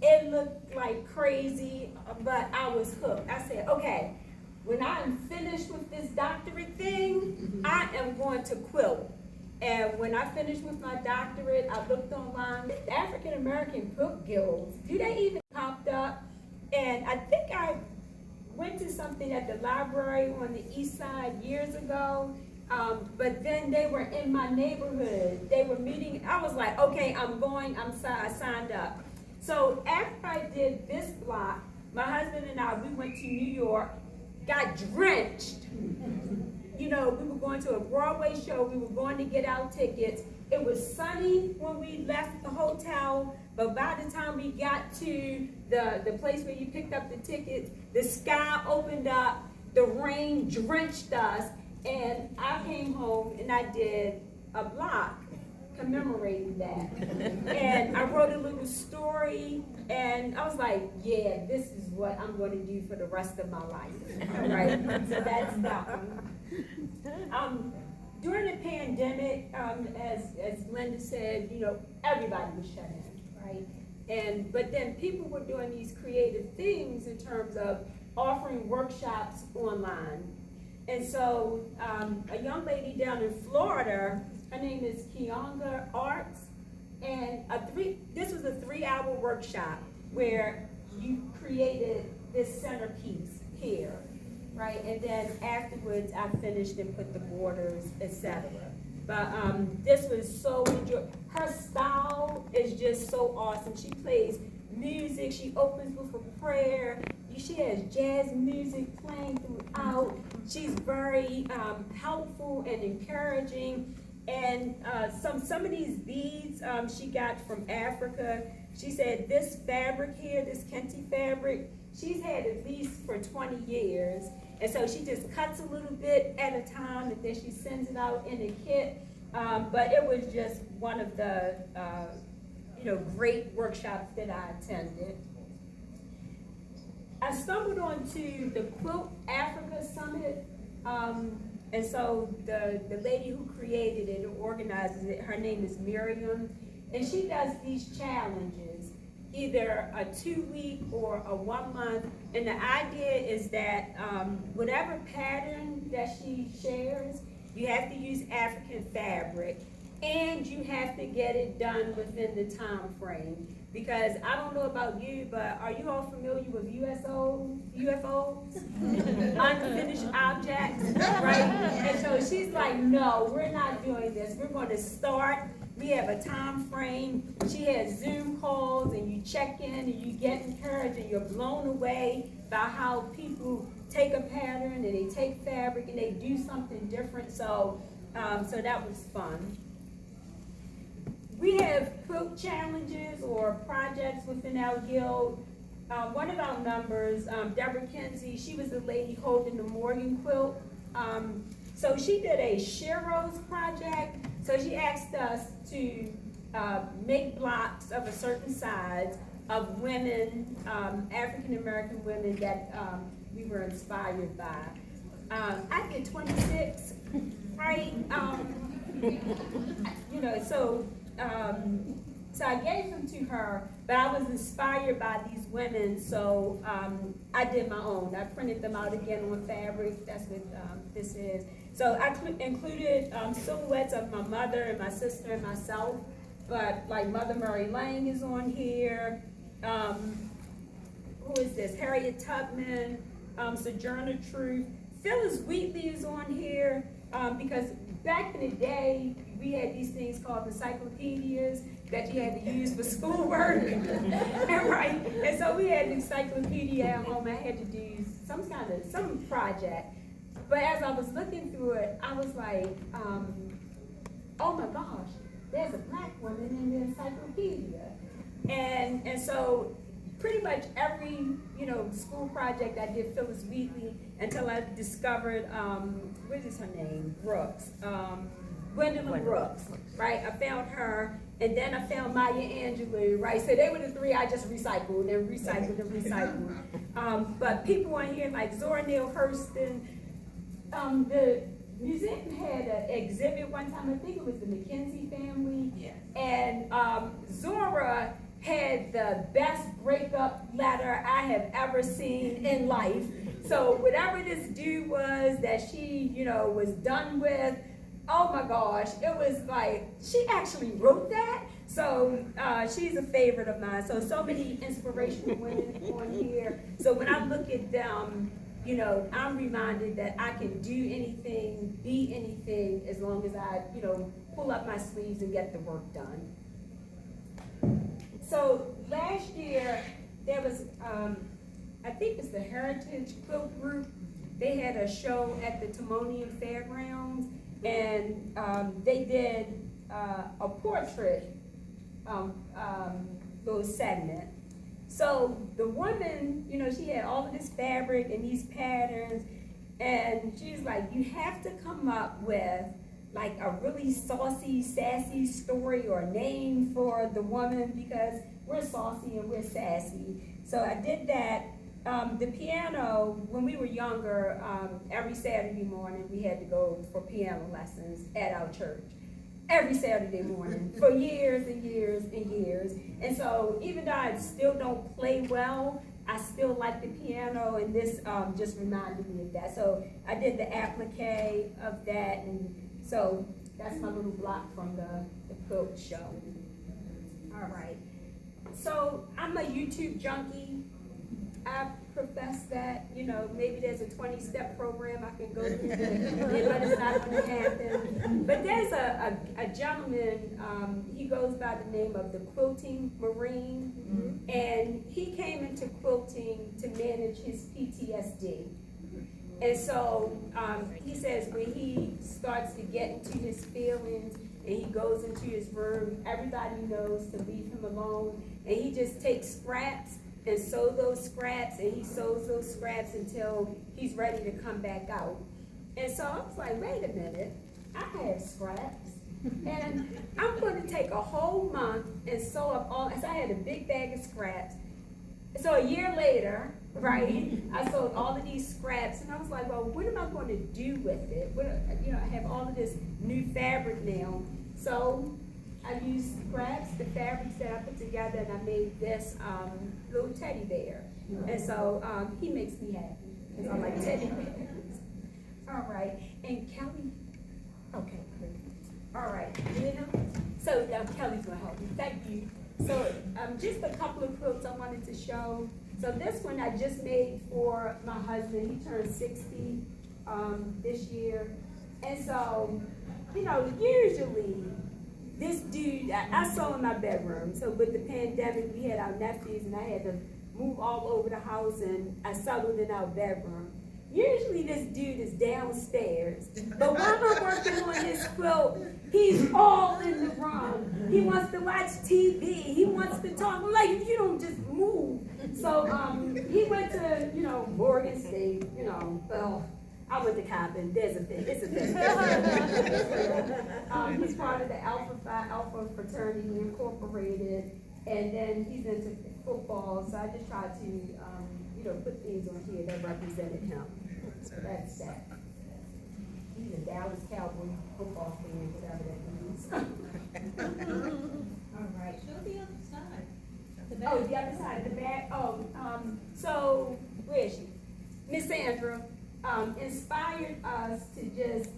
It looked like crazy, but I was hooked. I said, okay, when I'm finished with this doctorate thing, I am going to quilt. And when I finished with my doctorate, I looked online. African American Quilt Guilds, do they even popped up? And I think I went to something at the library on the east side years ago, but then they were in my neighborhood. They were meeting. I was like, okay, I'm going. I signed up. So after I did this block, my husband and I, we went to New York, got drenched. You know, we were going to a Broadway show. We were going to get our tickets. It was sunny when we left the hotel, but by the time we got to the place where you picked up the tickets, the sky opened up, the rain drenched us, and I came home and I did a block commemorating that. And I wrote a little story, and I was like, yeah, this is what I'm going to do for the rest of my life. All right, so that's that one. During the pandemic, as Glenda said, you know, everybody was shut in, right? But then people were doing these creative things in terms of offering workshops online. And so a young lady down in Florida, her name is Kionga Arts, and this was a 3-hour workshop where you created this centerpiece here, right? And then afterwards, I finished and put the borders, etc. But this was so enjoyable. Her style is just so awesome. She plays music. She opens with a prayer. She has jazz music playing throughout. She's very helpful and encouraging. And some of these beads she got from Africa. She said this fabric here, this Kente fabric, she's had at least for 20 years. And so she just cuts a little bit at a time, and then she sends it out in a kit. But it was just one of the great workshops that I attended. I stumbled onto the Quilt Africa Summit, and so the lady who created it, who organizes it, her name is Miriam, and she does these challenges, either a 2-week or a 1-month, and the idea is that whatever pattern that she shares, you have to use African fabric, and you have to get it done within the time frame. Because I don't know about you, but are you all familiar with UFOs? Unfinished objects, right? And so she's like, no, we're not doing this. We're going to start. We have a time frame. She has Zoom calls, and you check in, and you get encouraged, and you're blown away by how people take a pattern, and they take fabric, and they do something different. So that was fun. We have quilt challenges or projects within our guild. One of our members, Deborah Kinsey, she was the lady holding the Morgan quilt. So she did a Shiro's project. So she asked us to make blocks of a certain size of women, African American women that we were inspired by. I did 26, right? So I gave them to her, but I was inspired by these women, so I did my own. I printed them out again on fabric. That's what this is. So I included silhouettes of my mother and my sister and myself, but like Mother Mary Lang is on here. Who is this? Harriet Tubman, Sojourner Truth. Phyllis Wheatley is on here because back in the day, we had these things called encyclopedias that you had to use for schoolwork, right? And so we had an encyclopedia at home. I had to do some project. But as I was looking through it, I was like, oh my gosh, there's a black woman in the encyclopedia. And so pretty much every school project I did Phyllis Wheatley until I discovered what is her name? Brooks. Gwendolyn Brooks, right? I found her, and then I found Maya Angelou, right? So they were the three I just recycled and recycled and recycled. But people on here like Zora Neale Hurston, the museum had an exhibit one time, I think it was the McKenzie family, yes. And Zora had the best breakup letter I have ever seen in life. So whatever this dude was that she, was done with, oh my gosh, it was like, she actually wrote that. So she's a favorite of mine. So many inspirational women on here. So when I look at them, I'm reminded that I can do anything, be anything, as long as I, pull up my sleeves and get the work done. So last year, there was, I think it's the Heritage Quilt Group. They had a show at the Timonium Fairgrounds, and they did a portrait little segment. So the woman, she had all of this fabric and these patterns, and she's like, you have to come up with like a really saucy, sassy story or name for the woman, because we're saucy and we're sassy. So I did that. The piano, when we were younger, every Saturday morning we had to go for piano lessons at our church. Every Saturday morning for years and years and years. And so even though I still don't play well, I still like the piano, and this just reminded me of that. So I did the applique of that, and so that's my little block from the quilt show. All right. So I'm a YouTube junkie. I profess that, maybe there's a 20-step program I can go through, but it's not going to happen. But there's a gentleman, he goes by the name of the Quilting Marine, and he came into quilting to manage his PTSD. And so he says when he starts to get into his feelings and he goes into his room, everybody knows to leave him alone, and he just takes scraps and sew those scraps, and he sews those scraps until he's ready to come back out. And so I was like, wait a minute, I have scraps, and I'm going to take a whole month and sew up all, so I had a big bag of scraps. So a year later, right, I sold all of these scraps, and I was like, well, what am I going to do with it? I have all of this new fabric now. So I used scraps, the fabrics that I put together, and I made this little teddy bear. And so he makes me happy, because I like teddy bears. All right, and Kelly, okay, great. All right, so Kelly's gonna help me, thank you. So just a couple of quilts I wanted to show. So this one I just made for my husband. He turned 60 this year. And so, usually this dude, I sew in my bedroom. So with the pandemic, we had our nephews, and I had to move all over the house, and I settled in our bedroom. Usually this dude is downstairs, but while I'm working on his quilt, he's all in the room. He wants to watch TV. He wants to talk. I'm like, if you don't just move. So he went to, Morgan State, well, I went to Compton. There's a thing. It's a thing. He's part of the Alpha Fraternity Incorporated, and then he's into football. So I just tried to, put things on here that represented him. So that's that. He's a Dallas Cowboy football fan, whatever that means. All right. Show the other side. Oh, the other side of the back. So where is she? Miss Sandra inspired us to just,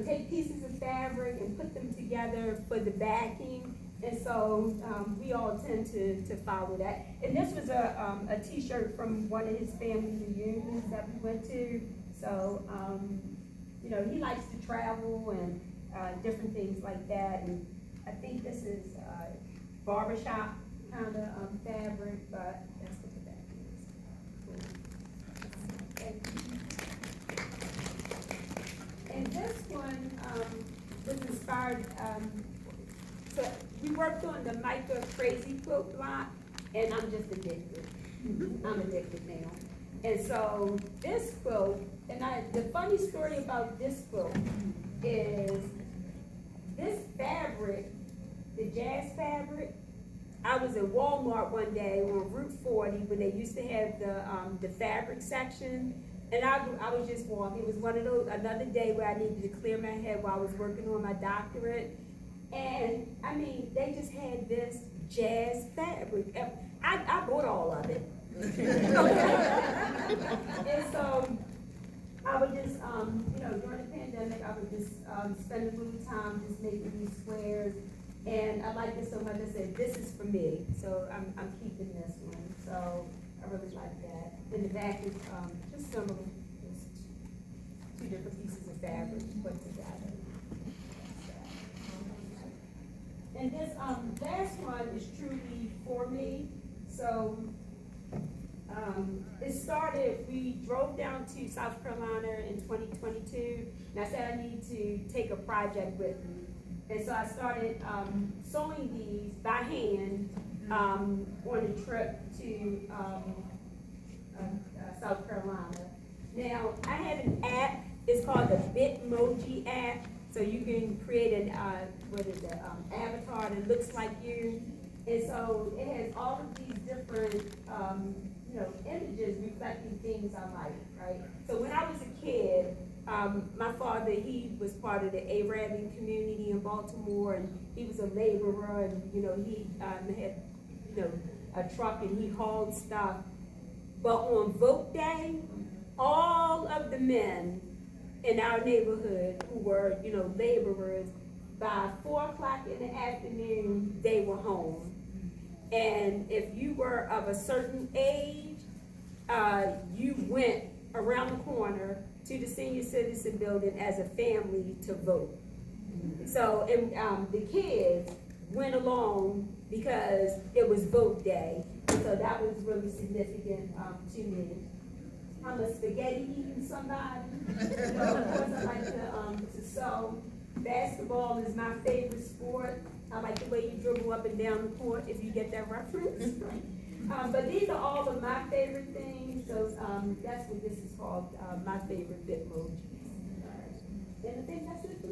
take pieces of fabric and put them together for the backing. And so we all tend to follow that. And this was a t-shirt from one of his family reunions that we went to. So, he likes to travel and different things like that. And I think this is barbershop kind of fabric, but that's what the back is. And this one was inspired. So we worked on the Micah Crazy Quilt block, and I'm just addicted. I'm addicted now. And so this quilt, and the funny story about this quilt is this fabric, the jazz fabric, I was at Walmart one day on Route 40 when they used to have the fabric section, and I was just walking. It was one of those, another day where I needed to clear my head while I was working on my doctorate. And I mean, they just had this jazz fabric. I bought all of it. And so I would just, during the pandemic, I would just spend a little time just making these squares. And I like this so much, I said, this is for me. So I'm keeping this one. So I really like that. In the back is just similar, just two different pieces of fabric put together. And this last one is truly for me. So it started, we drove down to South Carolina in 2022, and I said I need to take a project with me. And so I started sewing these by hand on a trip to South Carolina. Now, I have an app, it's called the Bitmoji app. So you can create an, avatar that looks like you. And so it has all of these different, images reflecting things I like, right? So when I was a kid, my father, he was part of the Arabian community in Baltimore, and he was a laborer, and, he had, a truck, and he hauled stuff. But on vote day, all of the men in our neighborhood who were, laborers, by 4 o'clock in the afternoon, they were home. And if you were of a certain age, you went around the corner to the senior citizen building as a family to vote. So the kids went along because it was vote day. So that was really significant to me. I'm a spaghetti eating somebody. Of course, I like to sew. Basketball is my favorite sport. I like the way you dribble up and down the court, if you get that reference. But these are all of my favorite things. So that's what this is called, my favorite Bitmoji. And I think that's it.